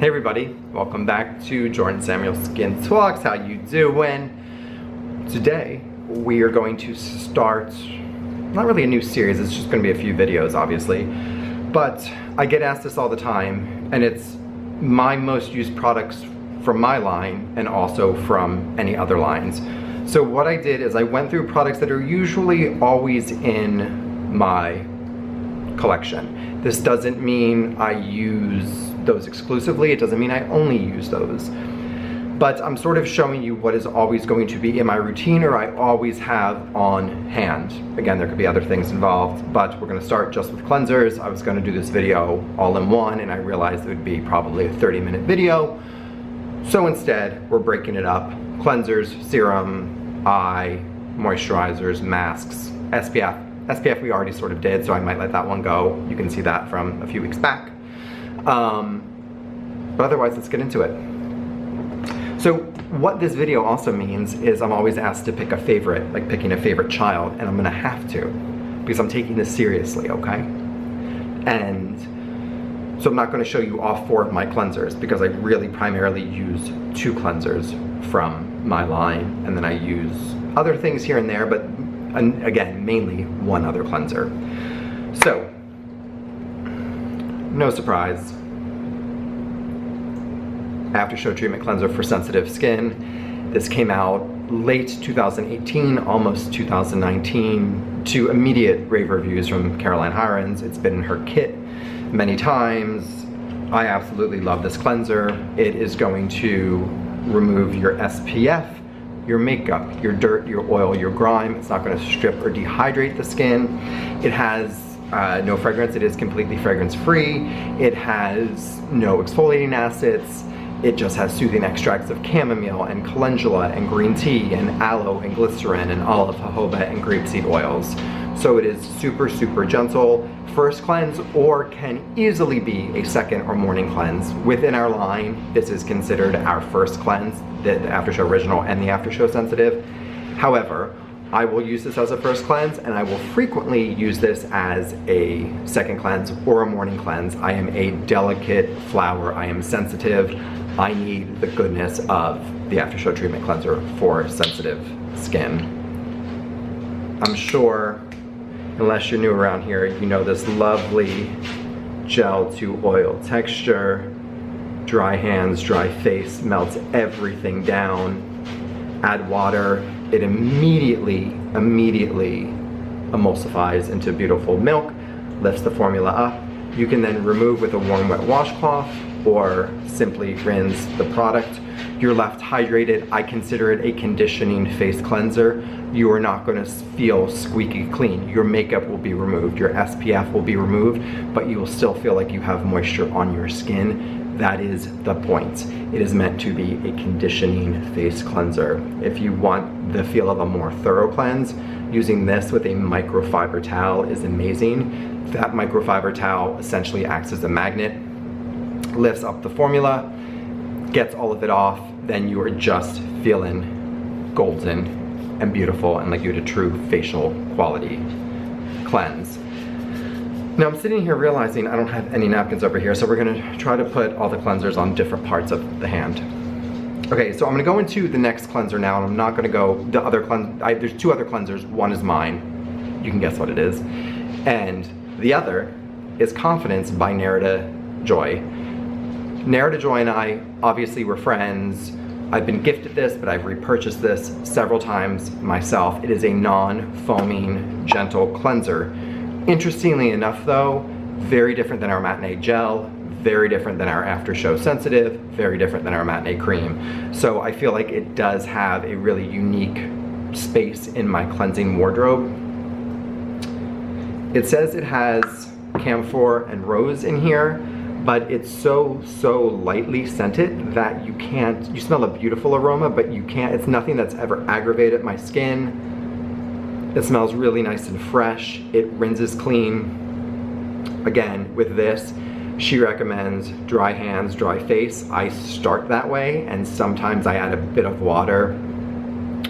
Hey everybody, welcome back to Jordan Samuel Skin Talks. How you doing? Today we are going to start, not really a new series, it's just going to be a few videos obviously, but I get asked this all the time, and it's my most used products from my line and also from any other lines. So what I did is I went through products that are usually always in my collection. This doesn't mean I use those exclusively, it doesn't mean I only use those, but I'm sort of showing you what is always going to be in my routine or I always have on hand. Again, there could be other things involved, but we're going to start just with cleansers. I was going to do this video all in one and I realized it would be probably a 30-minute video, so instead we're breaking it up. Cleansers, serum, eye, moisturizers, masks, SPF. SPF we already sort of did, so I might let that one go. You can see that from a few weeks back. But otherwise, let's get into it. So what this video also means is I'm always asked to pick a favorite, like picking a favorite child, and I'm gonna have to, because I'm taking this seriously, okay? And so I'm not gonna show you all 4 of my cleansers, because I really primarily use 2 cleansers from my line, and then I use other things here and there, but again, mainly 1 other cleanser. So, no surprise, After Show Treatment Cleanser for sensitive skin. This came out late 2018, almost 2019, to immediate rave reviews from Caroline Hirons. It's been in her kit many times. I absolutely love this cleanser. It is going to remove your SPF, your makeup, your dirt, your oil, your grime. It's not going to strip or dehydrate the skin. It has no fragrance. It is completely fragrance free. It has no exfoliating acids. It just has soothing extracts of chamomile and calendula and green tea and aloe and glycerin and olive, jojoba and grapeseed oils. So it is super, super gentle. First cleanse, or can easily be a second or morning cleanse. Within our line, this is considered our first cleanse, the After Show Original and the After Show Sensitive. However, I will use this as a first cleanse, and I will frequently use this as a second cleanse or a morning cleanse. I am a delicate flower. I am sensitive. I need the goodness of the After Show Treatment Cleanser for sensitive skin. I'm sure, unless you're new around here, you know this lovely gel to oil texture. Dry hands, dry face, melts everything down. Add water, it immediately emulsifies into beautiful milk, lifts the formula up. You can then remove with a warm wet washcloth or simply rinse the product. You're left hydrated. I consider it a conditioning face cleanser. You are not going to feel squeaky clean. Your makeup will be removed, your SPF will be removed, but you will still feel like you have moisture on your skin. That is the point. It is meant to be a conditioning face cleanser. If you want the feel of a more thorough cleanse, using this with a microfiber towel is amazing. That microfiber towel essentially acts as a magnet, lifts up the formula, gets all of it off, then you are just feeling golden and beautiful and like you had a true facial quality cleanse. Now I'm sitting here realizing I don't have any napkins over here, so we're gonna try to put all the cleansers on different parts of the hand. Okay, so I'm gonna go into the next cleanser now, and I'm not gonna go the other there's 2 other cleansers. One is mine, you can guess what it is, and the other is Confidence by Nerida Joy. Nerida Joy and I obviously were friends. I've been gifted this, but I've repurchased this several times myself. It is a non-foaming, gentle cleanser. Interestingly enough though, very different than our matinee gel, very different than our After Show Sensitive, very different than our matinee cream. So I feel like it does have a really unique space in my cleansing wardrobe. It says it has camphor and rose in here, but it's so lightly scented that you smell a beautiful aroma, but you can't, it's nothing that's ever aggravated my skin. It smells really nice and fresh. It rinses clean. Again, with this, she recommends dry hands, dry face. I start that way, and sometimes I add a bit of water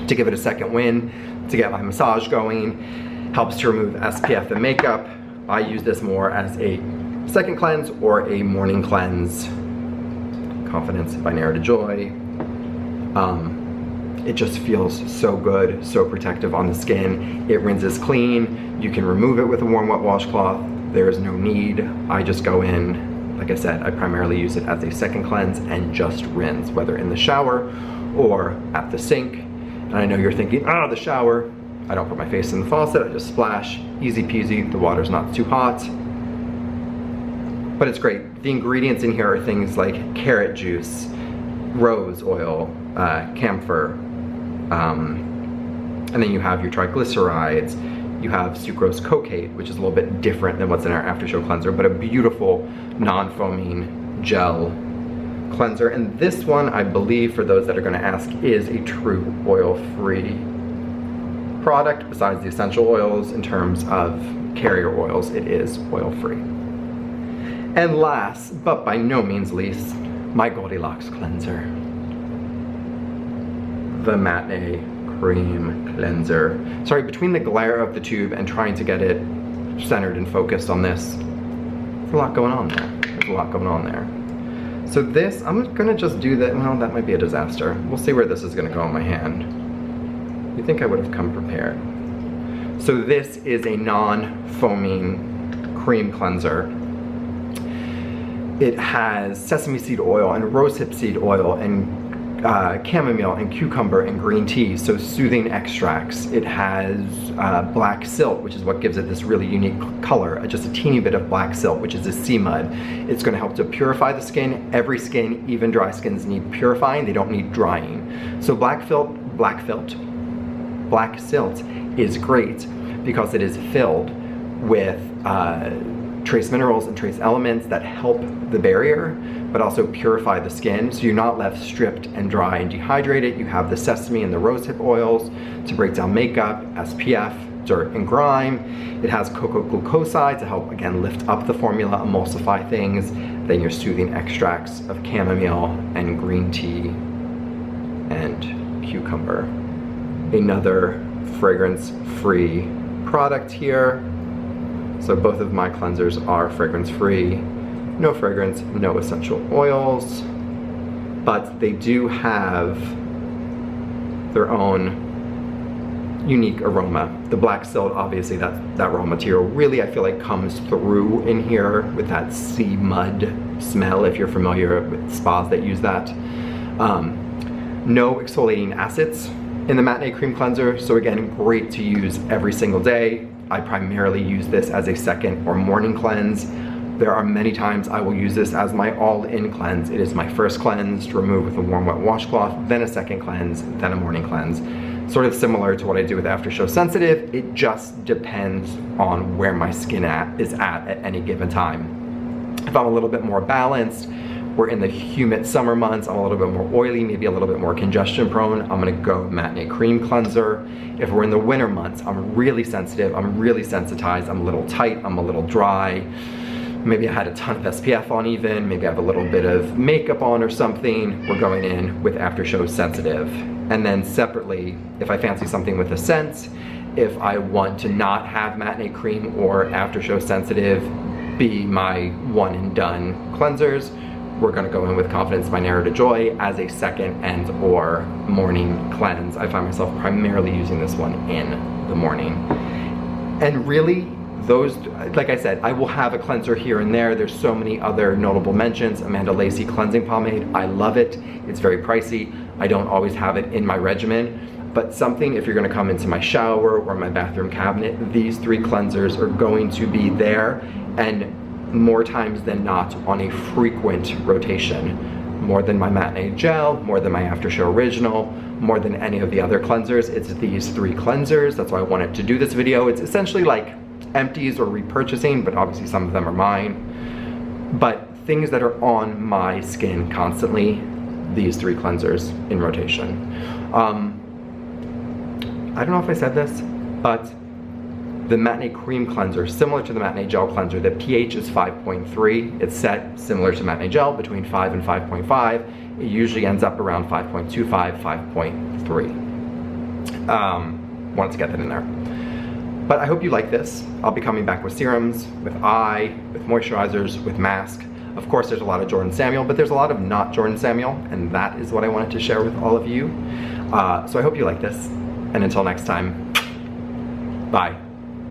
to give it a second wind, to get my massage going. Helps to remove SPF and makeup. I use this more as a second cleanse or a morning cleanse Confidence by Narrow to Joy. It just feels so good, so protective on the skin. It rinses clean. You can remove it with a warm wet washcloth. There is no need. I just go in, like I said, I primarily use it as a second cleanse and just rinse, whether in the shower or at the sink. And I know you're thinking, oh, the shower. I don't put my face in the faucet, I just splash, easy peasy, the water's not too hot. But it's great. The ingredients in here are things like carrot juice, rose oil, camphor, and then you have your triglycerides, you have sucrose cocaine, which is a little bit different than what's in our after-show cleanser, but a beautiful non-foaming gel cleanser. And this one, I believe, for those that are gonna ask, is a true oil-free product. Besides the essential oils, in terms of carrier oils, it is oil-free. And last, but by no means least, my Goldilocks cleanser. The Matinee Cream Cleanser. Sorry, between the glare of the tube and trying to get it centered and focused on this, there's a lot going on there. There's a lot going on there. So this, I'm gonna just do that. Well, that might be a disaster. We'll see where this is gonna go in my hand. You'd think I would have come prepared. So this is a non-foaming cream cleanser. It has sesame seed oil and rosehip seed oil and chamomile and cucumber and green tea, so soothing extracts. It has black silt, which is what gives it this really unique color, just a teeny bit of black silt, which is a sea mud. It's going to help to purify the skin. Every skin, even dry skins, need purifying. They don't need drying. So black silt is great because it is filled with trace minerals and trace elements that help the barrier, but also purify the skin, so you're not left stripped and dry and dehydrated. You have the sesame and the rosehip oils to break down makeup, SPF, dirt and grime. It has cocoa glucoside to help, again, lift up the formula, emulsify things. Then your soothing extracts of chamomile and green tea and cucumber. Another fragrance-free product here. So both of my cleansers are fragrance-free. No fragrance, no essential oils, but they do have their own unique aroma. The black silt, obviously that raw material really, I feel like, comes through in here with that sea mud smell, if you're familiar with spas that use that. No exfoliating acids in the Matinee Cream Cleanser, so again, great to use every single day. I primarily use this as a second or morning cleanse. There are many times I will use this as my all-in cleanse. It is my first cleanse to remove with a warm wet washcloth, then a second cleanse, then a morning cleanse. Sort of similar to what I do with After Show Sensitive. It just depends on where my skin is at any given time. If I'm a little bit more balanced, we're in the humid summer months, I'm a little bit more oily, maybe a little bit more congestion prone, I'm gonna go Matinee Cream Cleanser. If we're in the winter months, I'm really sensitive, I'm really sensitized, I'm a little tight, I'm a little dry. Maybe I had a ton of SPF on even, maybe I have a little bit of makeup on or something, we're going in with After Show Sensitive. And then separately, if I fancy something with a scent, if I want to not have Matinee Cream or After Show Sensitive be my one and done cleansers, we're gonna go in with Confidence by Narrow to Joy as a second and or morning cleanse. I find myself primarily using this one in the morning. And really, those, like I said, I will have a cleanser here and there. There's so many other notable mentions. Amanda Lacy Cleansing Pomade, I love it. It's very pricey. I don't always have it in my regimen, but something, if you're gonna come into my shower or my bathroom cabinet, these three cleansers are going to be there, and more times than not on a frequent rotation. More than my Matinee Gel, more than my After Show Original, more than any of the other cleansers. It's these three cleansers. That's why I wanted to do this video. It's essentially like empties or repurchasing, but obviously some of them are mine. But things that are on my skin constantly, these three cleansers in rotation. I don't know if I said this, but the Matinee Cream Cleanser, similar to the Matinee Gel Cleanser, the pH is 5.3. It's set similar to Matinee Gel, between 5 and 5.5. It usually ends up around 5.25, 5.3. Wanted to get that in there. But I hope you like this. I'll be coming back with serums, with eye, with moisturizers, with mask, Of course, there's a lot of Jordan Samuel, but there's a lot of not Jordan Samuel, and that is what I wanted to share with all of you. So I hope you like this, and until next time, bye.